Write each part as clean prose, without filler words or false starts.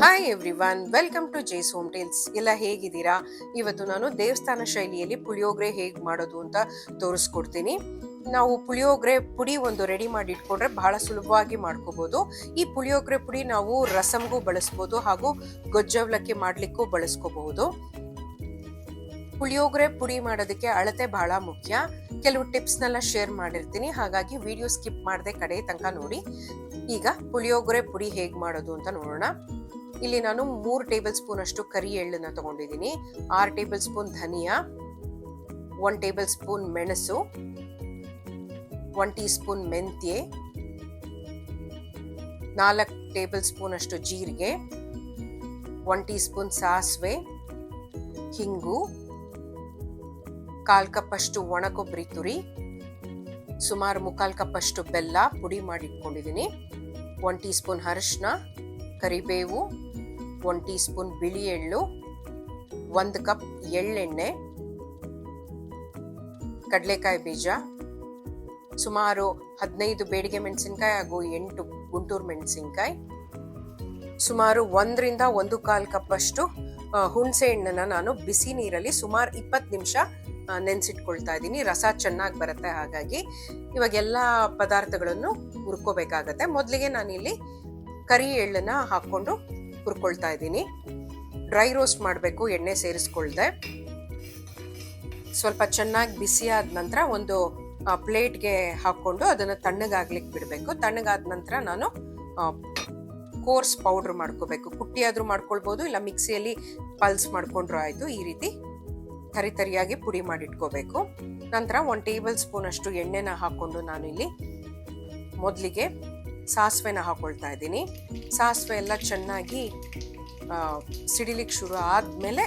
Hi everyone, welcome to Jay's home tales. ಎಲ್ಲ ಹೇಗಿದ್ದೀರಾ? ಇವತ್ತು ನಾನು ದೇವಸ್ಥಾನ ಶೈಲಿಯಲ್ಲಿ ಪುಳಿಯೋಗರೆ ಹೇಗೆ ಮಾಡೋದು ಅಂತ ತೋರಿಸ್ಕೊಡ್ತೀನಿ. ನಾವು ಪುಳಿಯೋಗರೆ ಪುಡಿ ಒಂದು ರೆಡಿ ಮಾಡಿ ಇಟ್ಕೊಂಡ್ರೆ ಬಹಳ ಸುಲಭವಾಗಿ ಮಾಡ್ಕೋಬಹುದು. ಈ ಪುಳಿಯೋಗರೆ ಪುಡಿ ನಾವು ರಸಂಗೂ ಬಳಸ್ಬೋದು ಹಾಗೂ ಗೊಜ್ಜವಲಕ್ಕಿ ಮಾಡ್ಲಿಕ್ಕೂ ಬಳಸ್ಕೋಬಹುದು. ಪುಳಿಯೋಗರೆ ಪುಡಿ ಮಾಡೋದಕ್ಕೆ ಅಳತೆ ಬಹಳ ಮುಖ್ಯ. ಕೆಲವು ಟಿಪ್ಸ್ನೆಲ್ಲ ಶೇರ್ ಮಾಡಿರ್ತೀನಿ, ಹಾಗಾಗಿ ವಿಡಿಯೋ ಸ್ಕಿಪ್ ಮಾಡದೆ ಕಡೆ ತನಕ ನೋಡಿ. ಈಗ ಪುಳಿಯೋಗರೆ ಪುಡಿ ಹೇಗೆ ಮಾಡೋದು ಅಂತ ನೋಡೋಣ. ಇಲ್ಲಿ ನಾನು 3 ಟೇಬಲ್ ಸ್ಪೂನ್ ಅಷ್ಟು ಕರಿ ಎಳ್ಳನ್ನ ತಗೊಂಡಿದ್ದೀನಿ, 6 ಟೇಬಲ್ ಸ್ಪೂನ್ ಧನಿಯಾ, 1 ಟೇಬಲ್ ಸ್ಪೂನ್ ಮೆಣಸು, 1 ಟೀ ಸ್ಪೂನ್ ಮೆಂತ್ಯೆ, 4 ಟೇಬಲ್ ಸ್ಪೂನ್ ಅಷ್ಟು ಜೀರಿಗೆ, 1 ಟೀ ಸ್ಪೂನ್ ಸಾಸಿವೆ, ಹಿಂಗು, 1/4 ಕಪ್ ಅಷ್ಟು ಒಣ ಕೊಬ್ಬರಿ ತುರಿ, ಸುಮಾರು 3/4 ಕಪ್ ಅಷ್ಟು ಬೆಲ್ಲ ಪುಡಿ ಮಾಡಿ ಇಟ್ಕೊಂಡಿದ್ದೀನಿ, 1 ಟೀ ಸ್ಪೂನ್ ಅರಿಶಿನ, ಕರಿಬೇವು, 1 ಟೀ ಸ್ಪೂನ್ ಬಿಳಿ ಎಳ್ಳು, 1 ಕಪ್ ಎಳ್ಳೆಣ್ಣೆ, ಕಡಲೆಕಾಯಿ ಬೀಜ, ಸುಮಾರು 15 ಬೇಡಿಗೆ ಮೆಣಸಿನ್ಕಾಯಿ ಹಾಗೂ 8 ಗುಂಟೂರು ಮೆಣಸಿನ್ಕಾಯಿ, ಸುಮಾರು 1 ರಿಂದ 1/4 ಕಪ್ ಅಷ್ಟು ಹುಣಸೆ ಹಣ್ಣನ್ನ ನಾನು ಬಿಸಿ ನೀರಲ್ಲಿ ಸುಮಾರು 20 ನಿಮಿಷ ನೆನೆಸಿಟ್ಕೊಳ್ತಾ ಇದ್ದೀನಿ. ರಸ ಚೆನ್ನಾಗಿ ಬರುತ್ತೆ. ಹಾಗಾಗಿ ಇವಾಗ ಎಲ್ಲ ಪದಾರ್ಥಗಳನ್ನು ಹುರ್ಕೋಬೇಕಾಗತ್ತೆ. ಮೊದಲಿಗೆ ನಾನಿಲ್ಲಿ ಕರಿ ಎಳ್ಳನ್ನ ಹಾಕೊಂಡು ಹುರ್ಕೊಳ್ತಾ ಇದ್ದೀನಿ. ಡ್ರೈ ರೋಸ್ಟ್ ಮಾಡಬೇಕು, ಎಣ್ಣೆ ಸೇರಿಸ್ಕೊಳ್ದೆ. ಸ್ವಲ್ಪ ಚೆನ್ನಾಗಿ ಬಿಸಿ ಆದ ನಂತರ ಒಂದು ಪ್ಲೇಟ್ಗೆ ಹಾಕೊಂಡು ಅದನ್ನು ತಣ್ಣಗಾಗ್ಲಿಕ್ಕೆ ಬಿಡಬೇಕು. ತಣ್ಣಗಾದ ನಂತರ ನಾನು ಕೋರ್ಸ್ ಪೌಡ್ರ್ ಮಾಡ್ಕೋಬೇಕು. ಕುಟ್ಟಿ ಆದ್ರೂ ಮಾಡ್ಕೊಳ್ಬೋದು, ಇಲ್ಲ ಮಿಕ್ಸಿಯಲ್ಲಿ ಪಲ್ಸ್ ಮಾಡ್ಕೊಂಡ್ರು ಆಯ್ತು. ಈ ರೀತಿ ತರಿಯಾಗಿ ಪುಡಿ ಮಾಡಿಟ್ಕೋಬೇಕು. ನಂತರ 1 ಟೇಬಲ್ ಸ್ಪೂನ್ ಅಷ್ಟು ಎಣ್ಣೆನ ಹಾಕೊಂಡು ನಾನು ಇಲ್ಲಿ ಮೊದಲಿಗೆ ಸಾಸಿವೆನ ಹಾಕೊಳ್ತಾ ಇದ್ದೀನಿ. ಸಾಸಿವೆ ಎಲ್ಲ ಚೆನ್ನಾಗಿ ಸಿಡಿಲಿಕ್ಕೆ ಶುರು ಆದ್ಮೇಲೆ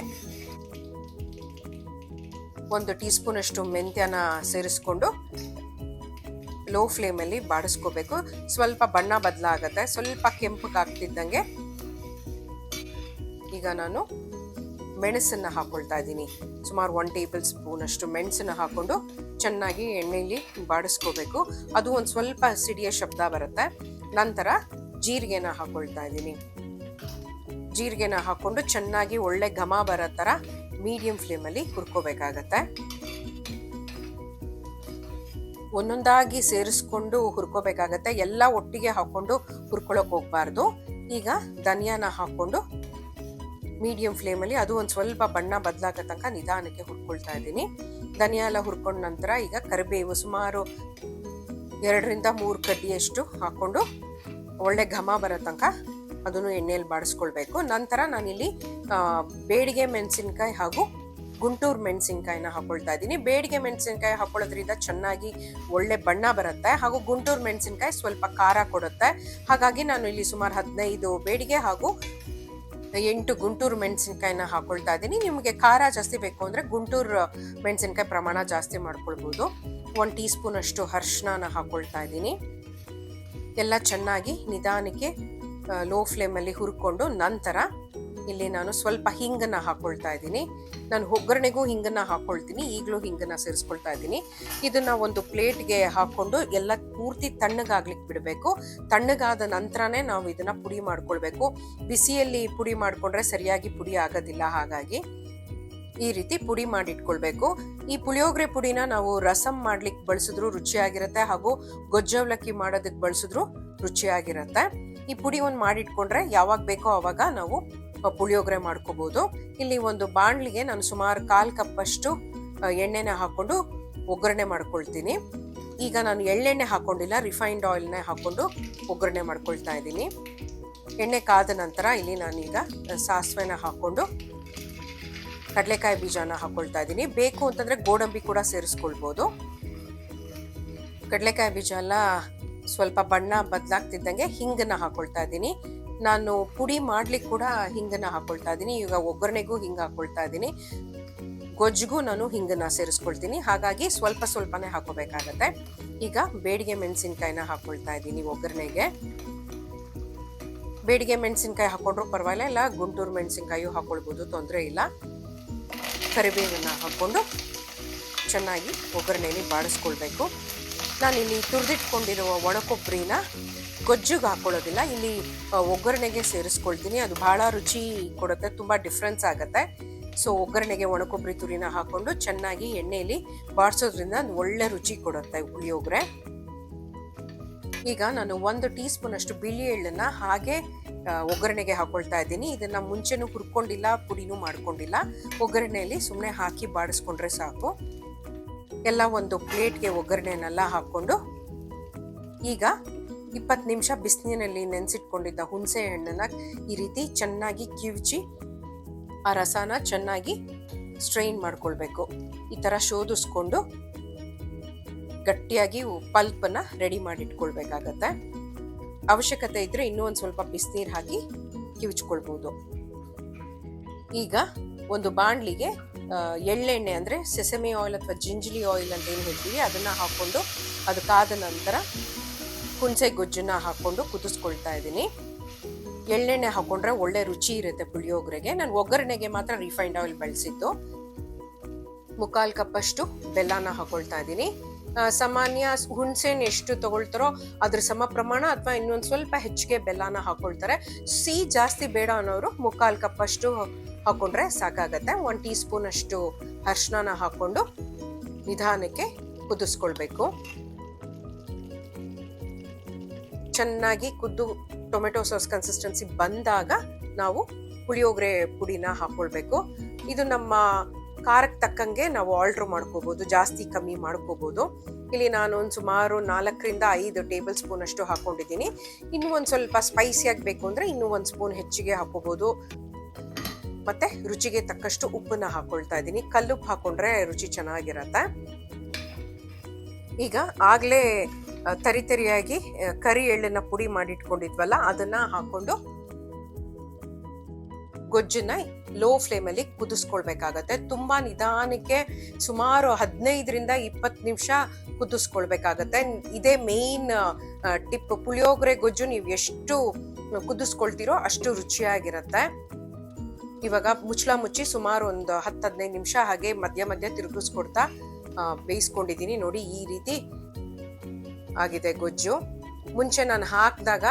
1 ಟೀ ಸ್ಪೂನ್ ಅಷ್ಟು ಮೆಂತ್ಯನ ಸೇರಿಸ್ಕೊಂಡು ಲೋ ಫ್ಲೇಮಲ್ಲಿ ಬಾಡಿಸ್ಕೋಬೇಕು. ಸ್ವಲ್ಪ ಬಣ್ಣ ಬದಲಾಗತ್ತೆ. ಸ್ವಲ್ಪ ಕೆಂಪಗಾಗ್ತಿದ್ದಂಗೆ ಈಗ ನಾನು ಮೆಣಸನ್ನ ಹಾಕೊಳ್ತಾ ಇದ್ದೀನಿ. ಸುಮಾರು 1 ಟೇಬಲ್ ಸ್ಪೂನ್ ಅಷ್ಟು ಮೆಣಸನ್ನ ಹಾಕೊಂಡು ಚೆನ್ನಾಗಿ ಎಣ್ಣೆಯಲ್ಲಿ ಬಾಡಿಸ್ಕೋಬೇಕು. ಅದು ಒಂದು ಸ್ವಲ್ಪ ಸಿಡಿಯ ಶಬ್ದ ಬರುತ್ತೆ. ನಂತರ ಜೀರಿಗೆನ ಹಾಕೊಳ್ತಾ ಇದ್ದೀನಿ. ಜೀರಿಗೆನ ಹಾಕೊಂಡು ಚೆನ್ನಾಗಿ ಒಳ್ಳೆ ಘಮ ಬರೋ ಥರ ಮೀಡಿಯಂ ಫ್ಲೇಮಲ್ಲಿ ಹುರ್ಕೋಬೇಕಾಗತ್ತೆ. ಒಂದೊಂದಾಗಿ ಸೇರಿಸ್ಕೊಂಡು ಹುರ್ಕೋಬೇಕಾಗತ್ತೆ. ಎಲ್ಲ ಒಟ್ಟಿಗೆ ಹಾಕೊಂಡು ಹುರ್ಕೊಳಕ್ ಹೋಗ್ಬಾರ್ದು. ಈಗ ಧನಿಯಾನ ಹಾಕೊಂಡು ಮೀಡಿಯಂ ಫ್ಲೇಮಲ್ಲಿ ಅದು ಒಂದು ಸ್ವಲ್ಪ ಬಣ್ಣ ಬದಲಾಗೋ ತನಕ ನಿಧಾನಕ್ಕೆ ಹುರ್ಕೊಳ್ತಾ ಇದ್ದೀನಿ. ಧನಿಯಾ ಎಲ್ಲ ಹುರ್ಕೊಂಡ ನಂತರ ಈಗ ಕರಿಬೇವು ಸುಮಾರು 2 ರಿಂದ 3 ಕಡ್ಡಿಯಷ್ಟು ಹಾಕೊಂಡು ಒಳ್ಳೆ ಘಮ ಬರೋ ತನಕ ಅದನ್ನು ಎಣ್ಣೆಯಲ್ಲಿ ಬಾಡಿಸ್ಕೊಳ್ಬೇಕು. ನಂತರ ನಾನಿಲ್ಲಿ ಬೇಡಿಗೆ ಮೆಣಸಿನ್ಕಾಯಿ ಹಾಗೂ ಗುಂಟೂರು ಮೆಣಸಿನ್ಕಾಯಿನ ಹಾಕೊಳ್ತಾ ಇದ್ದೀನಿ. ಬೇಡಿಗೆ ಮೆಣಸಿನ್ಕಾಯಿ ಹಾಕೊಳ್ಳೋದ್ರಿಂದ ಚೆನ್ನಾಗಿ ಒಳ್ಳೆ ಬಣ್ಣ ಬರುತ್ತೆ, ಹಾಗೂ ಗುಂಟೂರು ಮೆಣಸಿನ್ಕಾಯಿ ಸ್ವಲ್ಪ ಖಾರ ಕೊಡುತ್ತೆ. ಹಾಗಾಗಿ ನಾನು ಇಲ್ಲಿ ಸುಮಾರು 15 ಬೇಡಿಗೆ ಹಾಗೂ 8 ಗುಂಟೂರು ಮೆಣಸಿನ್ಕಾಯಿನ ಹಾಕೊಳ್ತಾ ಇದ್ದೀನಿ. ನಿಮಗೆ ಖಾರ ಜಾಸ್ತಿ ಬೇಕು ಅಂದರೆ ಗುಂಟೂರು ಮೆಣಸಿನ್ಕಾಯಿ ಪ್ರಮಾಣ ಜಾಸ್ತಿ ಮಾಡ್ಕೊಳ್ಬೋದು. 1 ಟೀ ಸ್ಪೂನ್ ಅಷ್ಟು ಅರಿಶಿನ ಹಾಕೊಳ್ತಾ ಇದ್ದೀನಿ. ಎಲ್ಲ ಚೆನ್ನಾಗಿ ನಿಧಾನಕ್ಕೆ ಲೋ ಫ್ಲೇಮಲ್ಲಿ ಹುರ್ಕೊಂಡು ನಂತರ ಇಲ್ಲಿ ನಾನು ಸ್ವಲ್ಪ ಹಿಂಗನ್ನ ಹಾಕೊಳ್ತಾ ಇದ್ದೀನಿ. ನಾನು ಒಗ್ಗರಣೆಗೂ ಹಿಂಗನ್ನ ಹಾಕೊಳ್ತೀನಿ, ಈಗಲೂ ಹಿಂಗನ್ನ ಸೇರಿಸ್ಕೊಳ್ತಾ ಇದ್ದೀನಿ. ಇದನ್ನ ಒಂದು ಪ್ಲೇಟ್ಗೆ ಹಾಕೊಂಡು ಎಲ್ಲ ಪೂರ್ತಿ ತಣ್ಣಗಾಗ್ಲಿಕ್ಕೆ ಬಿಡಬೇಕು. ತಣ್ಣಗಾದ ನಂತರನೇ ನಾವು ಇದನ್ನ ಪುಡಿ ಮಾಡ್ಕೊಳ್ಬೇಕು. ಬಿಸಿಯಲ್ಲಿ ಪುಡಿ ಮಾಡ್ಕೊಂಡ್ರೆ ಸರಿಯಾಗಿ ಪುಡಿ ಆಗೋದಿಲ್ಲ. ಹಾಗಾಗಿ ಈ ರೀತಿ ಪುಡಿ ಮಾಡಿಟ್ಕೊಳ್ಬೇಕು. ಈ ಪುಳಿಯೋಗರೆ ಪುಡಿನ ನಾವು ರಸಂ ಮಾಡ್ಲಿಕ್ಕೆ ಬಳಸಿದ್ರು ರುಚಿಯಾಗಿರುತ್ತೆ, ಹಾಗೂ ಗೊಜ್ಜವಲಕ್ಕಿ ಮಾಡೋದಕ್ಕೆ ಬಳಸಿದ್ರು ರುಚಿಯಾಗಿರುತ್ತೆ. ಈ ಪುಡಿ ಒಂದು ಮಾಡಿಟ್ಕೊಂಡ್ರೆ ಯಾವಾಗ ಬೇಕೋ ಆವಾಗ ನಾವು ಪುಳಿಯೋಗರೆ ಮಾಡ್ಕೋಬಹುದು. ಇಲ್ಲಿ ಒಂದು ಬಾಣಲಿಗೆ ನಾನು ಸುಮಾರು 1/4 ಕಪ್ ಅಷ್ಟು ಎಣ್ಣೆನ ಹಾಕೊಂಡು ಒಗ್ಗರಣೆ ಮಾಡ್ಕೊಳ್ತೀನಿ. ಈಗ ನಾನು ಎಳ್ಳೆಣ್ಣೆ ಹಾಕೊಂಡಿಲ್ಲ, ರಿಫೈನ್ಡ್ ಆಯಿಲ್ನ ಹಾಕೊಂಡು ಒಗ್ಗರಣೆ ಮಾಡ್ಕೊಳ್ತಾ ಇದ್ದೀನಿ. ಎಣ್ಣೆ ಕಾದ ನಂತರ ಇಲ್ಲಿ ನಾನೀಗ ಸಾಸಿವೆನ ಹಾಕೊಂಡು ಕಡಲೆಕಾಯಿ ಬೀಜನ ಹಾಕೊಳ್ತಾ ಇದ್ದೀನಿ. ಬೇಕು ಅಂತಂದ್ರೆ ಗೋಡಂಬಿ ಕೂಡ ಸೇರಿಸ್ಕೊಳ್ಬೋದು. ಕಡಲೆಕಾಯಿ ಬೀಜ ಎಲ್ಲ ಸ್ವಲ್ಪ ಬಣ್ಣ ಬದಲಾಗ್ತಿದ್ದಂಗೆ ಹಿಂಗನ್ನ ಹಾಕೊಳ್ತಾ ಇದ್ದೀನಿ. ನಾನು ಪುಡಿ ಮಾಡ್ಲಿಕ್ಕೆ ಕೂಡ ಹಿಂಗನ್ನ ಹಾಕೊಳ್ತಾ ಇದ್ದೀನಿ. ಈಗ ಒಗ್ಗರಣೆಗೂ ಹಿಂಗ ಹಾಕೊಳ್ತಾ ಇದ್ದೀನಿ, ಗೊಜ್ಜಿಗೂ ನಾನು ಹಿಂಗನ್ನ ಸೇರಿಸ್ಕೊಳ್ತೀನಿ. ಹಾಗಾಗಿ ಸ್ವಲ್ಪ ಸ್ವಲ್ಪನೇ ಹಾಕೋಬೇಕಾಗತ್ತೆ. ಈಗ ಬೇಡಿಗೆ ಮೆಣಸಿನ್ಕಾಯಿನ ಹಾಕೊಳ್ತಾ ಇದ್ದೀನಿ ಒಗ್ಗರಣೆಗೆ. ಬೇಡಿಗೆ ಮೆಣಸಿನ್ಕಾಯಿ ಹಾಕೊಂಡ್ರು ಪರವಾಗಿಲ್ಲ, ಇಲ್ಲ ಗುಂಟೂರು ಮೆಣಸಿನ್ಕಾಯಿಯು ಹಾಕೊಳ್ಬೋದು, ತೊಂದರೆ ಇಲ್ಲ. ಕರಿಬೇವನ್ನ ಹಾಕೊಂಡು ಚೆನ್ನಾಗಿ ಒಗ್ಗರಣೆಯಲ್ಲಿ ಬಾಡಿಸ್ಕೊಳ್ಬೇಕು. ನಾನಿಲ್ಲಿ ತುರಿದಿಟ್ಕೊಂಡಿರುವ ಒಣ ಕೊಬ್ಬರಿನ ಗೊಜ್ಜಿಗೆ ಹಾಕೊಳ್ಳೋದಿಲ್ಲ, ಇಲ್ಲಿ ಒಗ್ಗರಣೆಗೆ ಸೇರಿಸ್ಕೊಳ್ತೀನಿ. ಅದು ಬಹಳ ರುಚಿ ಕೊಡುತ್ತೆ, ತುಂಬ ಡಿಫ್ರೆನ್ಸ್ ಆಗುತ್ತೆ. ಸೊ ಒಗ್ಗರಣೆಗೆ ಒಣಕೊಬ್ಬರಿ ತುರಿನ ಹಾಕೊಂಡು ಚೆನ್ನಾಗಿ ಎಣ್ಣೆಯಲ್ಲಿ ಬಾಡಿಸೋದ್ರಿಂದ ಒಂದು ಒಳ್ಳೆ ರುಚಿ ಕೊಡುತ್ತೆ ಪುಳಿಯೋಗರೆ. ಈಗ ನಾನು 1 ಟೀ ಸ್ಪೂನ್ ಅಷ್ಟು ಬಿಳಿ ಎಳ್ಳನ್ನ ಹಾಗೆ ಒಗ್ಗರಣೆಗೆ ಹಾಕೊಳ್ತಾ ಇದ್ದೀನಿ. ಇದನ್ನ ಮುಂಚೆನೂ ಹುರ್ಕೊಂಡಿಲ್ಲ, ಪುಡಿನೂ ಮಾಡ್ಕೊಂಡಿಲ್ಲ. ಒಗ್ಗರಣೆಯಲ್ಲಿ ಸುಮ್ಮನೆ ಹಾಕಿ ಬಾಡಿಸ್ಕೊಂಡ್ರೆ ಸಾಕು. ಎಲ್ಲ ಒಂದು ಪ್ಲೇಟ್ಗೆ ಒಗ್ಗರಣೆನೆಲ್ಲ ಹಾಕೊಂಡು ಈಗ 20 ನಿಮಿಷ ಬಿಸಿನೀರಿನಲ್ಲಿ ನೆನೆಸಿಟ್ಕೊಂಡಿದ್ದ ಹುಣಸೆ ಹಣ್ಣನ್ನ ಈ ರೀತಿ ಚೆನ್ನಾಗಿ ಕಿವುಚಿ ಆ ರಸನ ಚೆನ್ನಾಗಿ ಸ್ಟ್ರೈನ್ ಮಾಡ್ಕೊಳ್ಬೇಕು. ಈ ಥರ ಶೋಧಿಸ್ಕೊಂಡು ಗಟ್ಟಿಯಾಗಿ ಪಲ್ಪನ್ನ ರೆಡಿ ಮಾಡಿ ಇಟ್ಕೊಳ್ಬೇಕಾಗತ್ತೆ. ಅವಶ್ಯಕತೆ ಇದ್ರೆ ಇನ್ನೂ ಒಂದು ಸ್ವಲ್ಪ ಬಿಸಿನೀರು ಹಾಕಿ ಕಿವುಚ್ಕೊಳ್ಬೋದು. ಈಗ ಒಂದು ಬಾಣಲಿಗೆ ಎಳ್ಳೆಣ್ಣೆ ಅಂದರೆ ಸೆಸಮಿ ಆಯಿಲ್ ಅಥವಾ ಜಿಂಜಲಿ ಆಯಿಲ್ ಅಂತ ಏನು ಹೇಳ್ತೀವಿ ಅದನ್ನ ಹಾಕೊಂಡು ಅದು ಕಾದ ನಂತರ ಹುಣಸೆ ಗೊಜ್ಜನ್ನ ಹಾಕೊಂಡು ಕುದಿಸ್ಕೊಳ್ತಾ ಇದ್ದೀನಿ. ಎಳ್ಳೆಣ್ಣೆ ಹಾಕೊಂಡ್ರೆ ಒಳ್ಳೆ ರುಚಿ ಇರುತ್ತೆ ಪುಳಿಯೋಗರೆಗೆ. ನಾನು ಒಗ್ಗರಣೆಗೆ ಮಾತ್ರ ರಿಫೈನ್ಡ್ ಆಯಿಲ್ ಬಳಸಿದ್ದು. 1/4 ಕಪ್ ಅಷ್ಟು ಬೆಲ್ಲನ ಹಾಕೊಳ್ತಾ ಇದ್ದೀನಿ. ಸಾಮಾನ್ಯ ಹುಣಸೆಹಣ್ಣು ಎಷ್ಟು ತಗೊಳ್ತಾರೋ ಅದ್ರ ಸಮ ಪ್ರಮಾಣ ಅಥವಾ ಇನ್ನೊಂದು ಸ್ವಲ್ಪ ಹೆಚ್ಚಿಗೆ ಬೆಲ್ಲನ ಹಾಕೊಳ್ತಾರೆ. ಸಿಹಿ ಜಾಸ್ತಿ ಬೇಡ ಅನ್ನೋರು 1/4 ಕಪ್ ಅಷ್ಟು ಹಾಕೊಂಡ್ರೆ ಸಾಕಾಗತ್ತೆ. 1 ಟೀ ಸ್ಪೂನ್ ಅಷ್ಟು ಅರಿಶಿನ ಹಾಕೊಂಡು ನಿಧಾನಕ್ಕೆ ಕುದಿಸ್ಕೊಳ್ಬೇಕು. ಚೆನ್ನಾಗಿ ಕುದ್ದು ಟೊಮೆಟೊ ಸಾಸ್ ಕನ್ಸಿಸ್ಟೆನ್ಸಿ ಬಂದಾಗ ನಾವು ಪುಳಿಯೋಗರೆ ಪುಡಿನ ಹಾಕೊಳ್ಬೇಕು. ಇದು ನಮ್ಮ ಖಾರಕ್ಕೆ ತಕ್ಕಂಗೆ ನಾವು ಆಲ್ಟ್ರ್ ಮಾಡ್ಕೋಬಹುದು, ಜಾಸ್ತಿ ಕಮ್ಮಿ ಮಾಡ್ಕೋಬಹುದು. ಇಲ್ಲಿ ನಾನು ಒಂದು ಸುಮಾರು 4 ರಿಂದ 5 ಟೇಬಲ್ ಸ್ಪೂನ್ ಅಷ್ಟು ಹಾಕೊಂಡಿದ್ದೀನಿ. ಇನ್ನೂ ಒಂದು ಸ್ವಲ್ಪ ಸ್ಪೈಸಿಯಾಗಿ ಬೇಕು ಅಂದರೆ ಇನ್ನೂ 1 ಸ್ಪೂನ್ ಹೆಚ್ಚಿಗೆ ಹಾಕೋಬಹುದು. ಮತ್ತೆ ರುಚಿಗೆ ತಕ್ಕಷ್ಟು ಉಪ್ಪನ್ನ ಹಾಕೊಳ್ತಾ ಇದ್ದೀನಿ. ಕಲ್ಲುಪ್ಪು ಹಾಕೊಂಡ್ರೆ ರುಚಿ ಚೆನ್ನಾಗಿರತ್ತೆ. ಈಗ ಆಗ್ಲೇ ತರಿಯಾಗಿ ಕರಿ ಎಳ್ಳನ್ನ ಪುಡಿ ಮಾಡಿಟ್ಕೊಂಡಿದ್ವಲ್ಲ ಅದನ್ನ ಹಾಕೊಂಡು ಗೊಜ್ಜನ್ನ ಲೋ ಫ್ಲೇಮಲ್ಲಿ ಕುದಿಸ್ಕೊಳ್ಬೇಕಾಗತ್ತೆ. ತುಂಬಾ ನಿಧಾನಕ್ಕೆ ಸುಮಾರು 15 ರಿಂದ 20 ನಿಮಿಷ ಕುದಿಸ್ಕೊಳ್ಬೇಕಾಗತ್ತೆ. ಇದೇ ಮೇನ್ ಟಿಪ್. ಪುಳಿಯೋಗರೆ ಗೊಜ್ಜು ನೀವು ಎಷ್ಟು ಕುದಿಸ್ಕೊಳ್ತೀರೋ ಅಷ್ಟು ರುಚಿಯಾಗಿರುತ್ತೆ. ಇವಾಗ ಮುಚ್ಚಳ ಮುಚ್ಚಿ ಸುಮಾರು ಒಂದು 10-15 ನಿಮಿಷ ಹಾಗೆ ಮಧ್ಯ ಮಧ್ಯ ತಿರುಗಿಸ್ಕೊಡ್ತಾ ಬೇಯಿಸ್ಕೊಂಡಿದ್ದೀನಿ. ನೋಡಿ ಈ ರೀತಿ ಆಗಿದೆ ಗೊಜ್ಜು. ಮುಂಚೆ ನಾನು ಹಾಕಿದಾಗ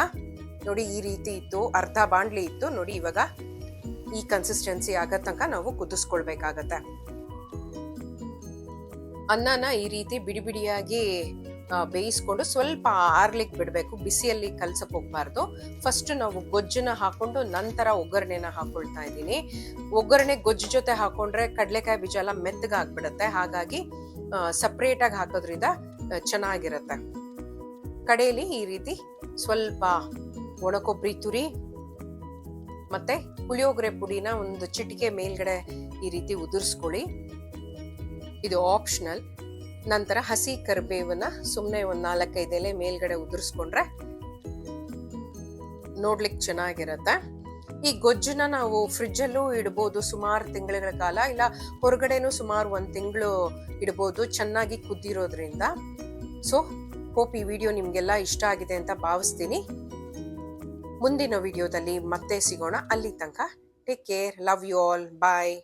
ನೋಡಿ ಈ ರೀತಿ ಇತ್ತು, ಅರ್ಧ ಬಾಂಡ್ಲಿ ಇತ್ತು. ನೋಡಿ ಇವಾಗ ಈ ಕನ್ಸಿಸ್ಟೆನ್ಸಿ ಆಗೋ ತನಕ ನಾವು ಕುದಿಸ್ಕೊಳ್ಬೇಕಾಗತ್ತೆ. ಅನ್ನನ ಈ ರೀತಿ ಬಿಡಿ ಬಿಡಿಯಾಗಿ ಬೇಯಿಸ್ಕೊಂಡು ಸ್ವಲ್ಪ ಆರ್ಲಿಕ್ಕೆ ಬಿಡಬೇಕು, ಬಿಸಿಯಲ್ಲಿ ಕಲ್ಸಕ್ ಹೋಗ್ಬಾರ್ದು. ಫಸ್ಟ್ ನಾವು ಗೊಜ್ಜನ್ನ ಹಾಕೊಂಡು ನಂತರ ಒಗ್ಗರಣೆನ ಹಾಕೊಳ್ತಾ ಇದ್ದೀನಿ. ಒಗ್ಗರಣೆ ಗೊಜ್ಜು ಜೊತೆ ಹಾಕೊಂಡ್ರೆ ಕಡಲೆಕಾಯಿ ಬೀಜ ಎಲ್ಲ ಮೆತ್ತಗಾಗ್ಬಿಡುತ್ತೆ, ಹಾಗಾಗಿ ಸಪ್ರೇಟ್ ಆಗಿ ಹಾಕೋದ್ರಿಂದ ಚೆನ್ನಾಗಿರುತ್ತೆ. ಕಡೆಯಲ್ಲಿ ಈ ರೀತಿ ಸ್ವಲ್ಪ ಒಣಕೊಬ್ಬರಿ ತುರಿ ಮತ್ತೆ ಪುಳಿಯೋಗರೆ ಪುಡಿನ ಒಂದು ಚಿಟಿಕೆ ಮೇಲ್ಗಡೆ ಈ ರೀತಿ ಉದುರಿಸ್ಕೊಳ್ಳಿ. ಇದು ಆಪ್ಷನಲ್. ನಂತರ ಹಸಿ ಕರಿಬೇವನ್ನ ಸುಮ್ಮನೆ ಒಂದು 4-5 ಎಲೆ ಮೇಲ್ಗಡೆ ಉದುರಿಸ್ಕೊಂಡ್ರೆ ನೋಡ್ಲಿಕ್ಕೆ ಚೆನ್ನಾಗಿರತ್ತೆ. ಈ ಗೊಜ್ಜನ್ನ ನಾವು ಫ್ರಿಜ್ಜಲ್ಲೂ ಇಡ್ಬೋದು ಸುಮಾರು ತಿಂಗಳ ಕಾಲ, ಇಲ್ಲ ಹೊರಗಡೆನೂ ಸುಮಾರು 1 ತಿಂಗಳು ಇಡ್ಬೋದು ಚೆನ್ನಾಗಿ ಕುದ್ದಿರೋದ್ರಿಂದ. ಸೊ ಹೋಪ್ ಈ ವಿಡಿಯೋ ನಿಮ್ಗೆಲ್ಲ ಇಷ್ಟ ಆಗಿದೆ ಅಂತ ಭಾವಿಸ್ತೀನಿ. ಮುಂದಿನ ವಿಡಿಯೋದಲ್ಲಿ ಮತ್ತೆ ಸಿಗೋಣ. ಅಲ್ಲಿ ತನಕ take care, love you all, bye.